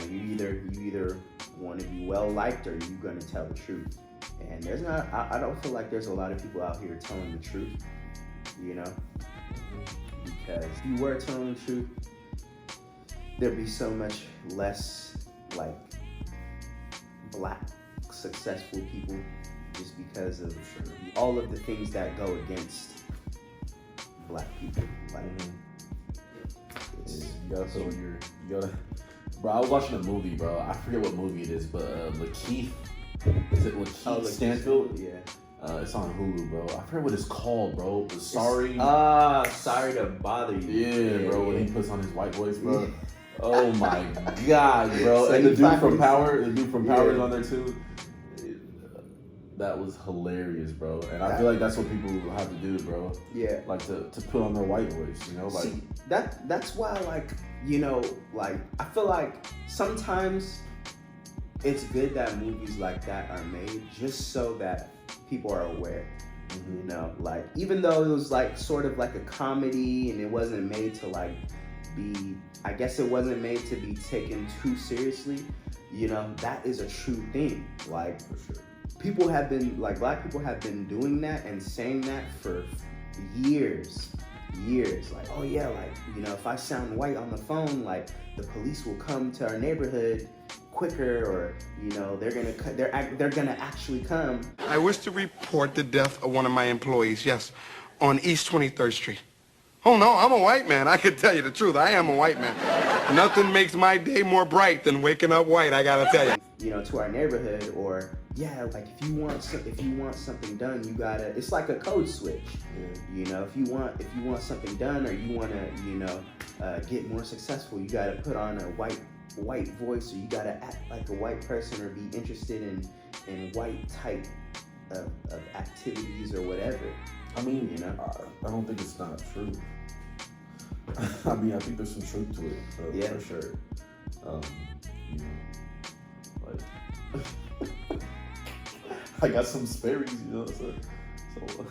you either want to be well liked or you're gonna tell the truth. And there's not. I don't feel like there's a lot of people out here telling the truth. You know, because if you were telling the truth, there'd be so much less like black successful people, just because of all of the things that go against black people. Like, you gotta put on you gotta. Bro, I was watching a movie, bro. I forget what movie it is, but Lakeith. Is it Lakeith Stanfield? Yeah. It's on Hulu, bro. I forget what it's called, bro. Sorry. Sorry to bother you. Yeah, bro. When he puts on his white voice, bro. Yeah. Oh my god, bro. So and the dude from Power is on there too. That was hilarious, bro. And I feel like that's what people have to do, bro. Yeah. Like to put on their white voice, you know? Like see, that's why, like, you know, like I feel like sometimes it's good that movies like that are made just so that people are aware. You know, like even though it was like sort of like a comedy and it wasn't made to like be, I guess it wasn't made to be taken too seriously, you know, that is a true thing. Like, for sure. People have been, like, black people have been doing that and saying that for years. Like, oh yeah, like, you know, if I sound white on the phone, like the police will come to our neighborhood quicker, or, you know, they're gonna actually come. I wish to report the death of one of my employees, yes, on East 23rd Street. Oh no, I'm a white man. I can tell you the truth. I am a white man. Nothing makes my day more bright than waking up white, I gotta tell you. You know, to our neighborhood, or yeah, like if you want something done, you gotta. It's like a code switch. You know, if you want something done, or you wanna, you know, get more successful, you gotta put on a white voice, or you gotta act like a white person, or be interested in white type of activities or whatever. I mean, you know, I don't think it's not true. I mean, I think there's some truth to it, for sure. You know, like I got some Sperry's, you know, so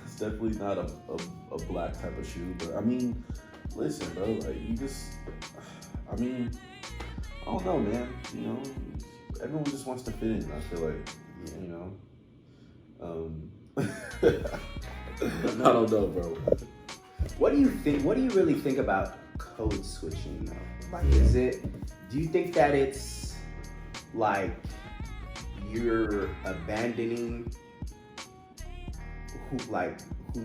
it's definitely not a black type of shoe. But I mean, listen, bro, like you just, I mean, I don't know, man. You know, everyone just wants to fit in. I feel like, you know. I don't know, bro. What do you think? What do you really think about code switching, though? Like, do you think that it's like you're abandoning who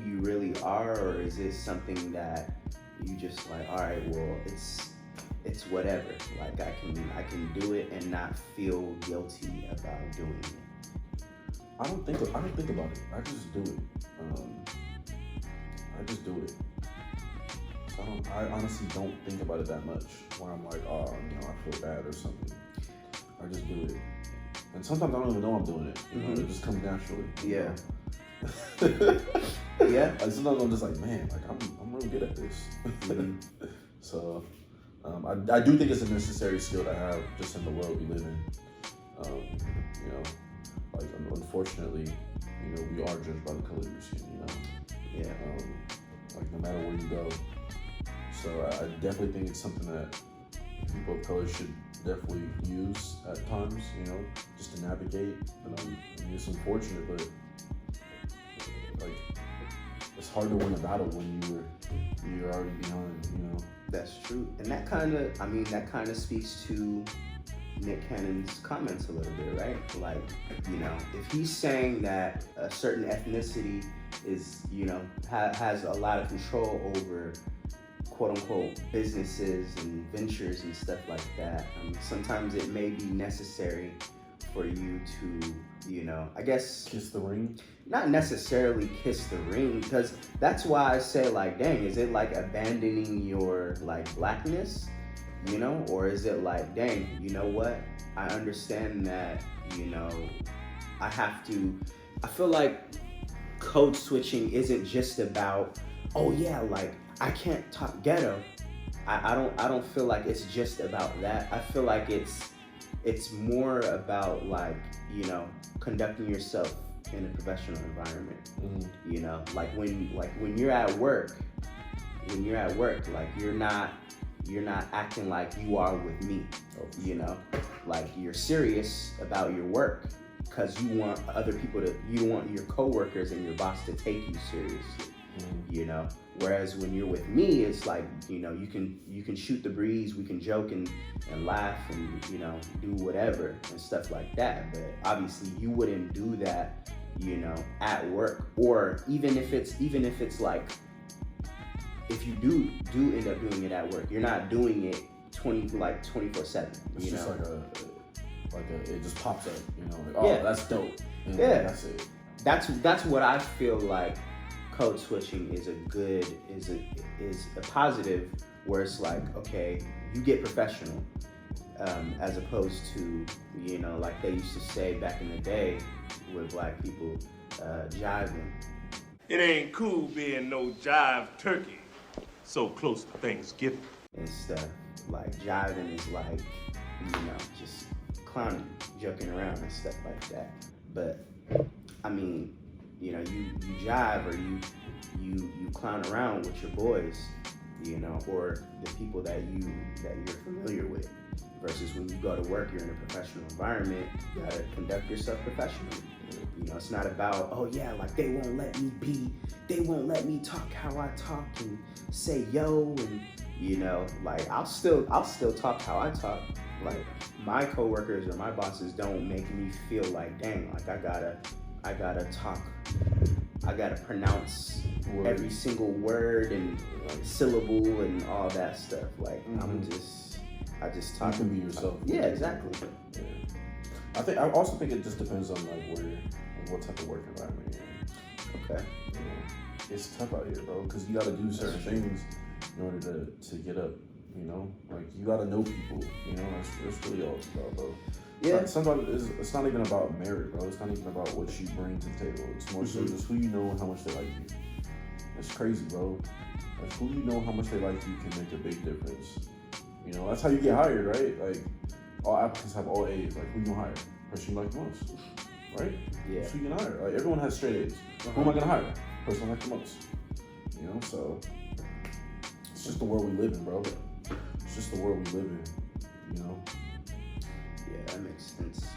you really are, or is it something that you just like, all right, well, it's whatever. Like I can do it and not feel guilty about doing it. I don't think about it. I just do it. I just do it. So I honestly don't think about it that much. Where I'm like, oh, you know, I feel bad or something. I just do it. And sometimes I don't even know I'm doing it. You know, it just comes naturally. Yeah. Yeah. Like sometimes I'm just like, man, like I'm really good at this. So I do think it's a necessary skill to have just in the world we live in. You know, like unfortunately, you know, we are judged by the color of your skin, you know? Yeah. Like no matter where you go. So I definitely think it's something that people of color should definitely use at times, you know, just to navigate. I mean, it's unfortunate, but like it's hard to win a battle when you're already behind, you know. That's true. And that kind of speaks to Nick Cannon's comments a little bit, right? Like, you know, if he's saying that a certain ethnicity is, you know, has a lot of control over quote unquote businesses and ventures and stuff like that, sometimes it may be necessary for you to, you know, I guess kiss the ring. Not necessarily kiss the ring, because that's why I say, like, dang, is it like abandoning your like blackness, you know, or is it like, dang, you know what, I understand that, you know, I feel like code switching isn't just about, oh yeah, like I can't talk ghetto. I don't feel like it's just about that. I feel like it's more about, like, you know, conducting yourself in a professional environment. You know, like when you're at work, like you're not you're not acting like you are with me. You know, like you're serious about your work because you want you want your coworkers and your boss to take you seriously. You know, whereas when you're with me, it's like, you know, you can shoot the breeze, we can joke and laugh and, you know, do whatever and stuff like that. But obviously you wouldn't do that, you know, at work, or even if it's like, if you do end up doing it at work, you're not doing it 24/7. It's you just know, it just pops up. You know, like, oh, that's dope. And that's it. That's what I feel like. Code switching is a positive, where it's like, okay, you get professional, as opposed to, you know, like they used to say back in the day with black people, jiving. It ain't cool being no jive turkey so close to Thanksgiving. And stuff. Like jiving is like, you know, just clowning, joking around and stuff like that. But I mean, you know, you jive or you clown around with your boys, you know, or the people that you're familiar with. Versus when you go to work, you're in a professional environment, you gotta conduct yourself professionally. You know, it's not about, oh yeah, like they won't let me talk how I talk and say yo, and you know, like I'll still talk how I talk. Like my coworkers or my bosses don't make me feel like, dang, like I gotta talk, I gotta pronounce every single word and syllable and all that stuff. Like I just talk. You can be yourself. Yeah, exactly. Yeah. I also think it just depends on like what type of work environment you're in. Okay. You know, it's tough out here, bro, because you got to do certain things in order to get up. You know, like you got to know people. You know, that's really all it's about, bro. Yeah. Sometimes it's not even about merit, bro. It's not even about what you bring to the table. It's more so just who you know and how much they like you. That's crazy, bro. Like who you know, how much they like you can make a big difference. You know, that's how you get hired, right? Like all applicants have all A's. Like who you gonna hire? Person you like the most, right? Yeah. That's who you gonna hire. Like everyone has straight A's. Who am I gonna hire? Person I like the most. You know, so it's just the world we live in, bro. It's just the world we live in. You know. Yeah, that makes sense.